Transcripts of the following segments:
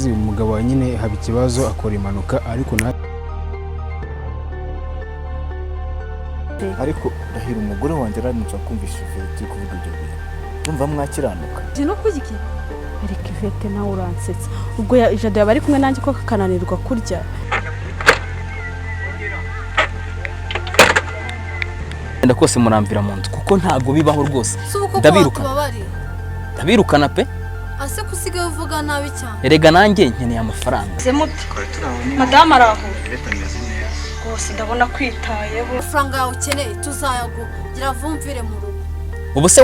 umugabo nyine haba ikibazo akora impanuka ariko ariko ndahira umugore wanjye aranutse akumvisha Bifite kuvuga ibyo bintu ndumva mwakiranuka no kuziki ariko Bifite nawe uransetsa ubwo ijado yaba ari kumwe nanjye ko kakananirwa kurya enda kose muramvira mu nzu kuko ntago bibaho rwose ndabirukana pe ase kusigaye uvuga nabi cyane erega nanjye nkeneye amafaranga zemute madame araho rwose ndabona kwitayeho amafaranga yawe ukeneye tuzayagugira vumvire mu rugo ubu se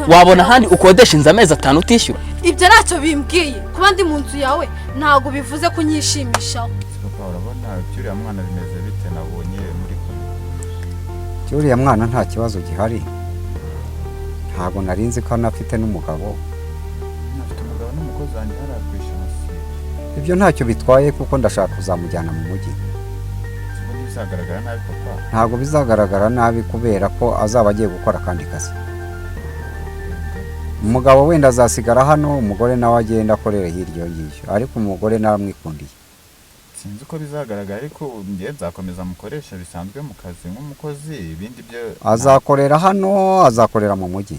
wabona handi ukodesha inzu amezi 5 utishyura ibyo ntacyo bimbwiye kuba ndi mu nzu yawe ntago bivuze ko nyishimishaho papa urabona cyuriya mwana bimeze bite nabonye muri kumwe cyuriya mwana nta kibazo gihari ntago narinzi ko anafite n'umugabo n'umukozi wanjye yarakwishyura ibyo ntacyo bitwaye kuko ndashaka kuzamujyana mu mujyi bizagaragara nabi papa ntago bizagaragara nabi kubera ko azaba agiye gukora kandi kazi umugabo wenda azasigara hano umugore nawe agenda akorera hirya y'icyo ariko umugore naramwikundiye sinzi uko bizagaragara ariko ngiye nzakomeza mukoresha bisanzwe mu kazi nk'umukozi ibindi byo azakorera hano azakorera mu mujyi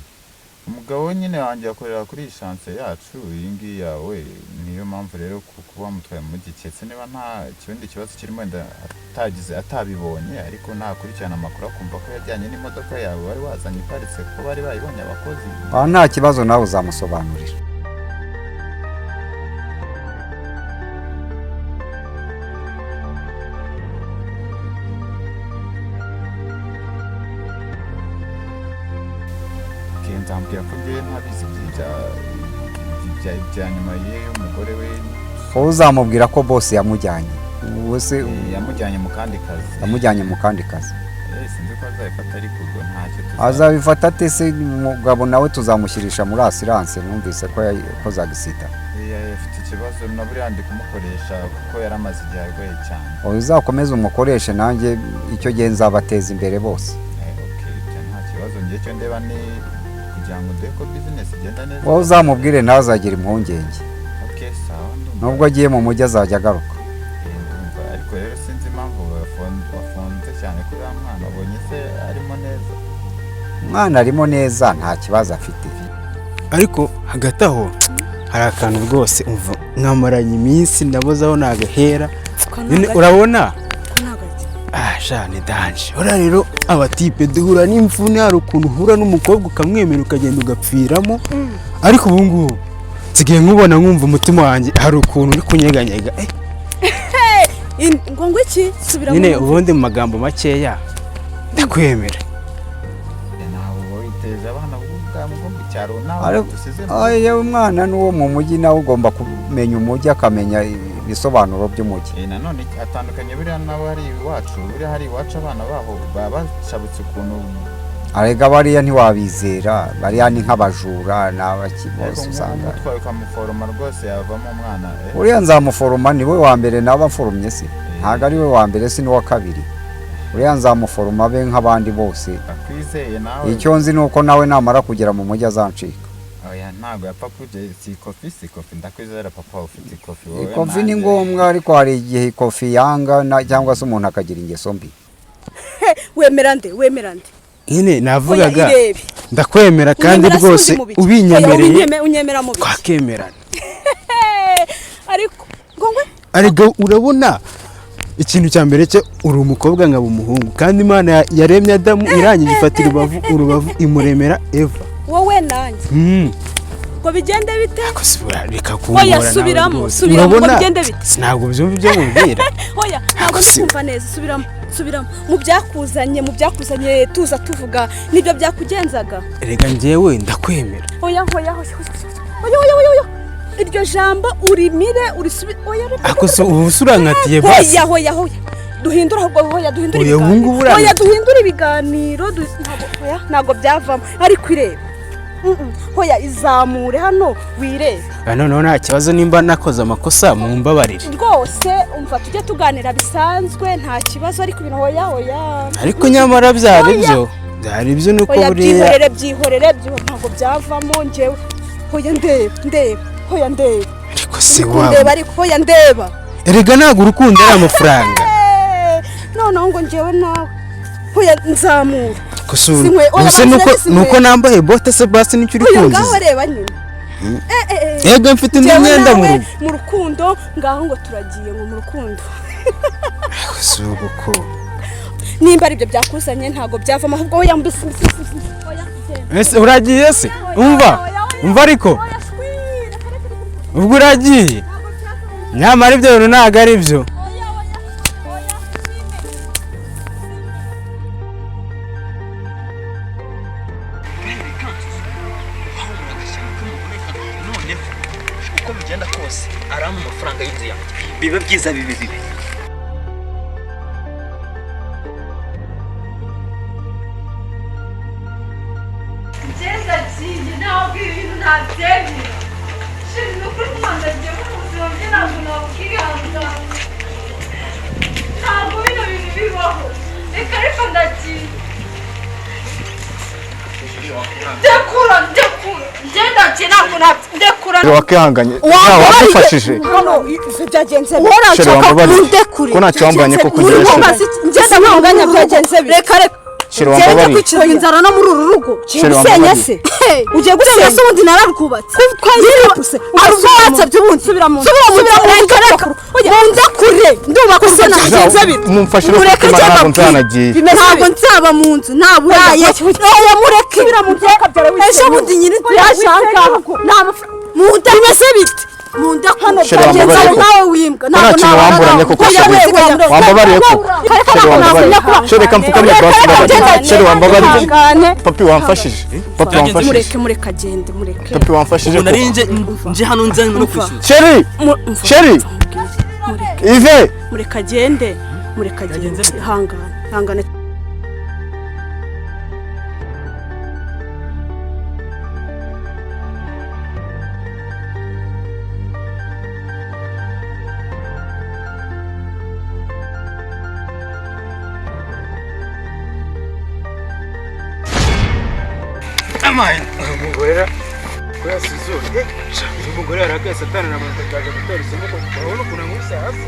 umugabo nyine wanjye akorera kuri chance yacu iyi ngiyi yawe niyo mpamvu rero kuba mutwaye mu mujyi cyetse niba nta kindi kibazo kirimo wenda atabibonye ariko ntakurikirana amakuru akumva ko yajyanye n'imodoka yawe wari wazanye iparitse ko bari bayibonye abakozi nta kibazo nawe uzamusobanurira nzambwira ko ngiye ntabizi bya nyuma y'umugore we uzamubwira ko boss yamujyanye wese yamujyanye mu kandi kazi sinzi ko azabifata ariko ubwo ntacyo azabifata tese umugabo nawe tuzamushyirisha muri assurance numvise ko zagisita afite ikibazo na buri yandi kumukoresha kuko yaramaze igihe arwaye cyane uzakomeza umukoreshe nanjye icyo gihe nzabateza imbere bose nta kibazo ngiye cyo ndeba ni kugira ngo ndebe ko business igenda neza wowe uzamubwire ntazagira impungenge nubwo agiye mu mujyi azajya agaruka ariko rero sinzi impamvu wafunze cyane kuri wa mwana abonye se arimo neza umwana arimo neza nta kibazo afite ariko hagati aho hari akantu rwose umva nkamaranye iminsi ndabozaho nagahera urabona ni danje ora rero abatipe duhura n'imvune hari ukuntu uhura n'umukobwa ukamwemera ukagenda ugapfiramo ariko ubu ngubu nsigaye nkubona nkumva umutima wanjye hari ukuntu uri kunyeganyega ngo iki subiramo nyine ubundi mu magambo makeya ndakwemera nawe witeza abana b'ubwabo mu cyaro nawe dusizemo yewe umwana n'uwo mu mujyi nawe ugomba kumenya umujyi akamenya ibisobanuro by'umujyi nanone atandukanye buriya nawe hari iwacu buriya hari iwacu abana baho baba bashabutse ukuntu arega bariya ntiwabizera bariya ni nk'abajura n'abakibose usanga twaye ukamuforoma rwose yavamo umwana uriya nzamuforoma niwe wa mbere naba mforomye se ntabwo ari we wa mbere si n'uwa kabiri uriya nzamuforoma be nk'abandi bose akwizeye nawe icyo nzi ni uko nawe namara kugera mu mujyi azancika oya ntabwo yapfa kujya si kofi ndakwizera papa ufite kofi wowe kofi ni ngombwa ariko hari igihe kofi yanga cyangwa se umuntu akagira ingeso mbi wemera nde nyine navugaga ndakwemera kandi rwose ubinyemereye unyemera mu twakemerana ariko urabona ikintu cya mbere cyo uri umukobwa nkaba umuhungu kandi Imana yaremye Adamu irangije ifatira urubavu imuremera Eva wowe nanjye ngo bigende bite reka kumbura nawe subiramo bigende bite ntabwo byumva ibyo mubwira oya ntabwo kumva neza subiramo mu byakuzanye tuza tuvuga nibyo byakugenzaga rega njyewe ndakwemera oya iryo jambo urimire urisubire oya ako so ubusurankatiye basi hoya duhindura ahubwo duhindura ibiganiro ntabwo byavamo ariko irebe hoya izamure hano wirebe noneho nta kibazo nimba nakoze amakosa mu mbabarire rwose umva tujye tuganira bisanzwe nta kibazo ariko ibintu hoya ariko nyamara byari byo nuko buriya byihorere ntabwo byavamo njyewe hoya ndebe hoya ndeba ariko se ndeba ariko hoya ndeba erega ntabwo urukundo ari amafaranga noneho ngo njyewe nawe hoya nzamura gusa nuko nambaye bote se basi nicyo uri kunziza ngaho reba nyine yego mfite indi myenda mu rukundo ngaho ngo turagiye ngo mu rukundo si uko nimba ari byo byakuzanye ntabwo byavamo ahubwo hoya mbese ese uragiye se umva ariko ubwo uragiye nyamara ibyo bintu ntabwo ari byo uko bigenda kose arama amafaranga y'inzu yanjye biba byiza bibi ntabwo ibintu ntabyemera shiri ni ukuri kumanda agiye mu buzima bwe ntabwo nakwihangana ntabwo bino bintu bibaho reka ndagiye ndekura ngendagiye ntabwo ndekura wakihanganye wagufashije byagenze ndekure ko ntacyo wambanye ko kugira ngenda mwanganya byagenze reka shira wambabari kwicira inzara no muri uru rugo gusenya se ugiye gusenya se ubundi nararwubatse twayiruse aruva watsabye ubundi subira mu reka mundakure ndubaka se nagenze bite mumfashe ureke ntabwo nzanagiye ntabwo nzaba mu nzu ntaburaye oya mureke subira mu nzu akabyara wese ubundi nyine tuyashaka nta mafaranga munda bimeze bite munda hano byagenze nawe wimbwa ntabwo nawe wamburanye kuko wambabariye ko reka mfukame basi sheri wambabariye papi wamfashije mureke agende mureke papi wamfashije ubu nari nje hano nze no kwishyura sheri ive mureke agende hangana umugore arakaye satani na mutakaje gutora isomo ko urabona ukuntu amwisa hasi